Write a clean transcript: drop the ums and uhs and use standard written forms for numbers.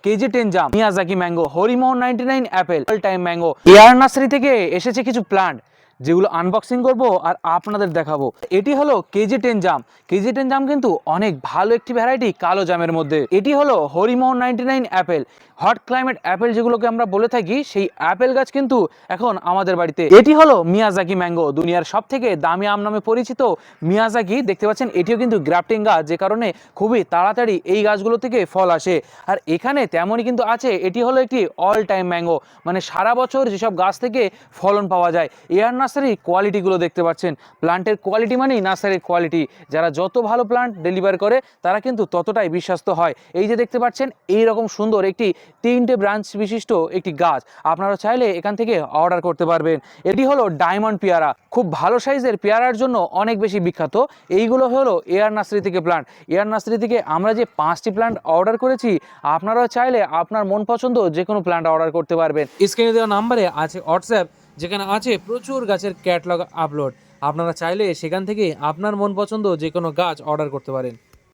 KG10 জাম, Miyazaki mango, Harimohan 99 apple, all time mango. Air nursery থেকে এসেছে কিছু প্লান্ট যেগুলো আনবক্সিং করব আর আপনাদের দেখাবো। এটি হলো KG10 জাম। KG10 জাম কিন্তু অনেক ভালো একটি ভ্যারাইটি কালো জামের মধ্যে। এটি হলো Harimohan 99 Apple, hot climate Apple যেগুলোকে আমরা বলে থাকি, সেই অ্যাপেল গাছ কিন্তু এখন আমাদের বাড়িতে। এটি হলো মিয়াজাকি ম্যাঙ্গো, দুনিয়ার সব থেকে দামি আম নামে পরিচিত মিয়াজাকি। দেখতে পাচ্ছেন এটিও কিন্তু গ্রাফটিং গাছ, যে কারণে খুবই তাড়াতাড়ি এই গাছগুলো থেকে ফল আসে। আর এখানে তেমনই কিন্তু আছে, এটি হলো একটি অল টাইম ম্যাঙ্গো, মানে সারা বছর যেসব গাছ থেকে ফলন পাওয়া যায়। এয়ার নার্সারির কোয়ালিটিগুলো দেখতে পাচ্ছেন, প্লান্টের কোয়ালিটি মানেই নার্সারির কোয়ালিটি। যারা যত ভালো প্লান্ট ডেলিভার করে তারা কিন্তু ততটাই বিশ্বস্ত হয়। এই যে দেখতে পাচ্ছেন এই রকম সুন্দর একটি 3টে ব্রাঞ্চ বিশিষ্ট একটি গাছ, আপনারা চাইলে এখান থেকে অর্ডার করতে পারবেন। এটি হলো ডায়মন্ড পেয়ারা, খুব ভালো সাইজের পেয়ারার জন্য অনেক বেশি বিখ্যাত। এইগুলো হলো এয়ার নার্সারি থেকে প্লান্ট। এয়ার নার্সারি থেকে আমরা যে 5টি প্লান্ট অর্ডার করেছি, আপনারাও চাইলে আপনার মন পছন্দ যে কোনো প্লান্ট অর্ডার করতে পারবেন। স্ক্রিনে দেওয়া নাম্বারে আছে হোয়াটসঅ্যাপ, যেখানে আছে প্রচুর গাছের ক্যাটলগ আপলোড। আপনারা চাইলে সেখান থেকে আপনার মন পছন্দ যে কোনো গাছ অর্ডার করতে পারেন।